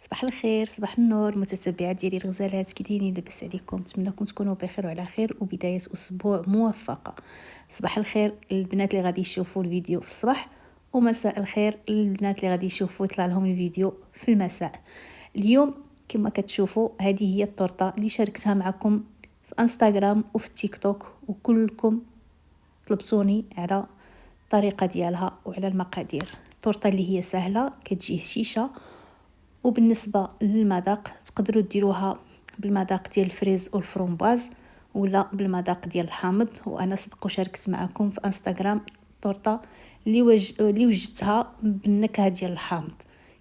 صباح الخير، صباح النور متتبعات ديالي الغزالات، كي دايرين؟ لاباس عليكم؟ نتمنىكم تكونوا بخير وعلى خير وبدايه اسبوع موفقه. صباح الخير للبنات اللي غادي يشوفوا الفيديو في الصباح، ومساء الخير للبنات اللي غادي يشوفوا يطلع لهم الفيديو في المساء. اليوم كما كتشوفوا هذه هي الطورطه اللي شاركتها معكم في انستغرام وفي التيك توك، وكلكم طلبتوني على الطريقه ديالها وعلى المقادير. الطورطه اللي هي سهله، كتجي هشيشه، وبالنسبه للمذاق تقدروا ديروها بالمذاق ديال الفريز والفرومبواز ولا بالمذاق ديال الحامض. وانا سبق وشاركت معكم في انستغرام طورطه اللي وجدتها بالنكهه ديال الحامض،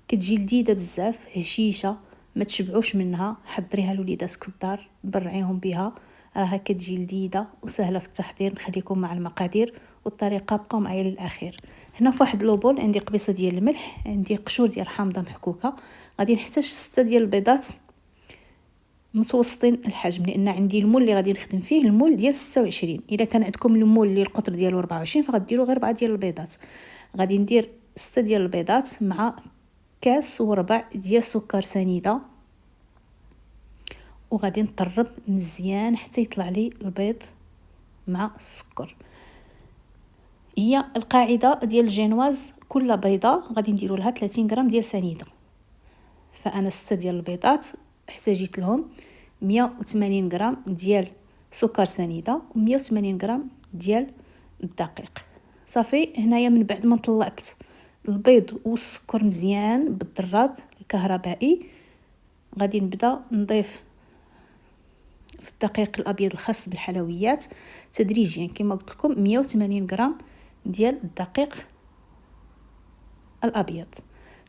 كتجي لذيذه بزاف، هشيشه، ما تشبعوش منها. حضريها لوليداتك في الدار، برعيهم بها، راها كتجي لذيذه وسهله في التحضير. نخليكم مع المقادير والطريقه، بقاو معايا للاخير. هنا في واحد لوبول عندي قبيصه ديال الملح، عندي قشور ديال حامضه محكوكه، غادي نحتاج 6 ديال البيضات متوسطين الحجم، لان عندي المول اللي غادي نخدم فيه المول ديال 26. اذا كان عندكم المول اللي القطر ديالو 24 فغديروا غير 4 ديال البيضات. غادي ندير 6 ديال البيضات مع كاس وربع ديال سكر سنيده، وغادي نطرب مزيان حتى يطلع لي البيض مع السكر. هي القاعده ديال الجينواز، كل بيضه غادي نديروا لها 30 غرام ديال سنيده. فانا 6 ديال البيضات احتاجيت لهم 180 غرام ديال سكر سنيده و180 غرام ديال الدقيق. صافي، هنايا من بعد ما طلعت البيض والسكر مزيان بالضراب الكهربائي، غادي نبدا نضيف في الدقيق الابيض الخاص بالحلويات تدريجيا. كما قلت لكم 180 غرام ديال الدقيق الابيض.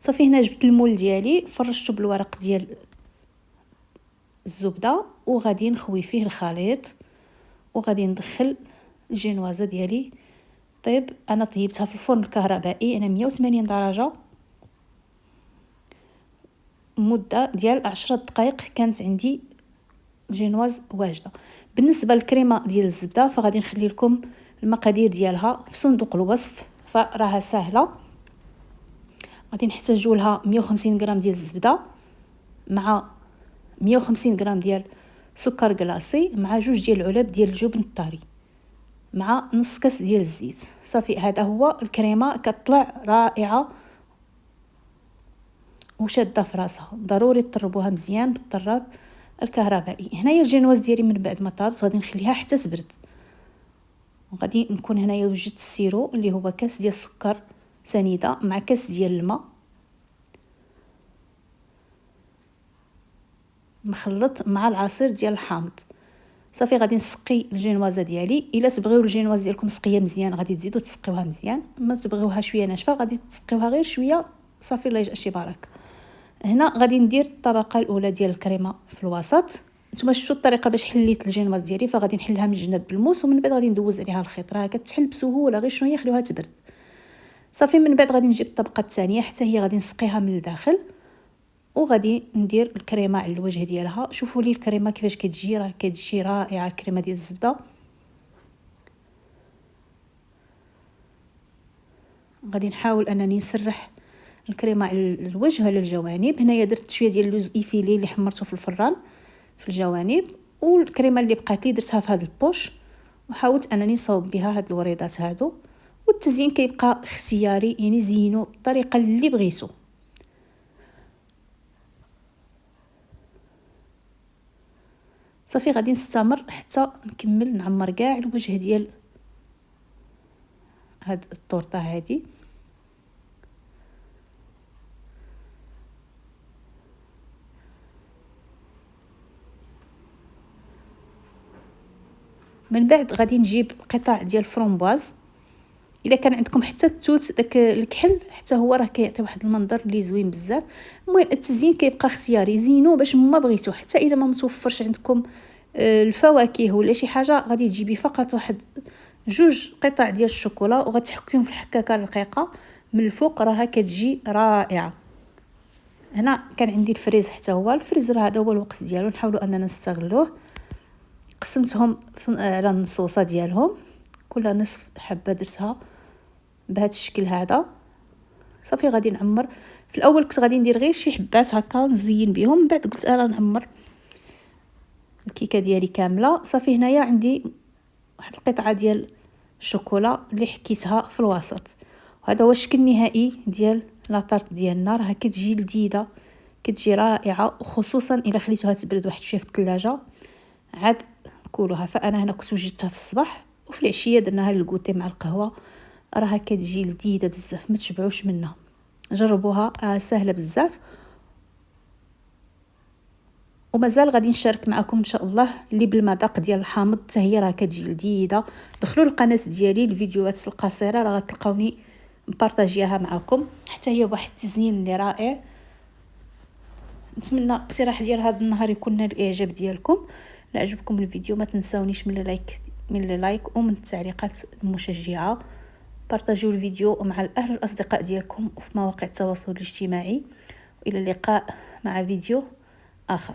صافي، هنا جبت المول ديالي، فرشته بالورق ديال الزبده، وغادي نخوي فيه الخليط، وغادي ندخل الجينوازه ديالي طيب. انا طيبتها في الفرن الكهربائي، انا 180 درجه، مده ديال 10 دقائق كانت عندي الجينواز واجده. بالنسبه للكريمه ديال الزبده فغادي نخلي لكم المقادير ديالها في صندوق الوصف، فراها سهله. غادي نحتاجوا لها 150 غرام ديال الزبده مع 150 غرام ديال سكر كلاصي مع 2 ديال العلب ديال الجبن الطري مع نص كاس ديال الزيت. صافي، هذا هو الكريمه، كتطلع رائعه وشاده في راسها. ضروري تطربوها مزيان بالطراب الكهربائي. هنايا الجينواز ديالي من بعد ما طابت غادي نخليها حتى تبرد، وغادي نكون هنايا وجدت السيرو اللي هو كاس ديال السكر سنيده مع كاس ديال الماء مخلط مع العصير ديال الحامض. صافي، غادي نسقي الجينوازه ديالي. الا تبغيو الجينواز ديالكم سقيه مزيان غادي تزيدوا تسقيوها مزيان، ما تبغيوها شويه ناشفه غادي تسقيوها غير شويه. صافي، الله يجعل شي بركه. هنا غادي ندير الطبقه الاولى ديال الكريمه في الوسط. نتوما شفتوا الطريقه باش حليت الجينواز ديالي، فغادي نحلها من الجناب بالموس، ومن بعد غادي ندوز عليها الخيط. راه كتحل بسهوله، غير شويه خليوها تبرد. صافي، من بعد غادي نجيب الطبقه الثانيه حتى هي غادي نسقيها من الداخل، وغادي ندير الكريمه على الوجه ديالها. شوفوا لي الكريمه كيفاش كتجي، راه كتجي رائعه الكريمه ديال الزبده. غادي نحاول انني نسرح الكريمه على الوجه على الجوانب. هنايا درت شويه ديال اللوز ايفيلي اللي حمرته في الفران في الجوانب، والكريمه اللي بقات لي درتها في هذا البوش، وحاولت انني نصاوب بها هاد الوريضات هادو. والتزيين كيبقى اختياري، يعني زينوا بالطريقه اللي بغيتو. صافي، غادي نستمر حتى نكمل نعمر كاع الوجه ديال هاد الطورطه هادي. من بعد غادي نجيب قطع ديال الفرومبواز. الا كان عندكم حتى التوت داك الكحل حتى هو راه كيعطي واحد المنظر اللي زوين بزاف. المهم التزيين كيبقى اختياري، زينوه باش ما بغيتو. حتى الا ما متوفرش عندكم الفواكه ولا شي حاجه، غادي تجيبي فقط واحد 2 قطع ديال الشوكولا وغتحكيهم في الحكاكه رقيقه من الفوق، راها كتجي رائعه. هنا كان عندي الفريز، حتى هو الفريزر هذا هو الوقت ديالو، نحاولوا اننا نستغلوه. قسمتهم على النصوصه ديالهم، كل نصف حبه درتها بهذا الشكل هذا. صافي غادي نعمر. في الاول كنت غادي ندير غير شي حبات هكا نزين بهم، من بعد قلت انا نعمر الكيكه ديالي كامله. صافي هنايا عندي واحد القطعه ديال الشوكولا اللي حكيتها في الوسط، وهذا هو الشكل النهائي ديال لاطارت ديالنا. راها كتجي لذيذه، كتجي رائعه، وخصوصا الا خليتوها تبرد واحد شويه في الثلاجه عاد كلوها. فانا هنا كنت وجدتها في الصباح، وفي العشيه درناها للكوتي مع القهوه. راها كتجي لذيذه بزاف، ما تشبعوش منها. جربوها، سهله بزاف. ومازال غادي نشارك معكم ان شاء الله اللي بالمذاق ديال الحامض، حتى هي راه كتجي لذيذه. دخلوا القناه ديالي، الفيديوهات القصيره راه غتلقاوني مبارطاجياها معكم، حتى هي بواحد التزيين اللي رائع. نتمنى الاقتراح ديال هذا النهار يكون نال الاعجاب ديالكم. لا عجبكم الفيديو ما تنساونيش من اللايك ومن التعليقات المشجعه. بارطاجيو الفيديو مع الاهل والاصدقاء ديالكم وفي مواقع التواصل الاجتماعي. والى اللقاء مع فيديو اخر.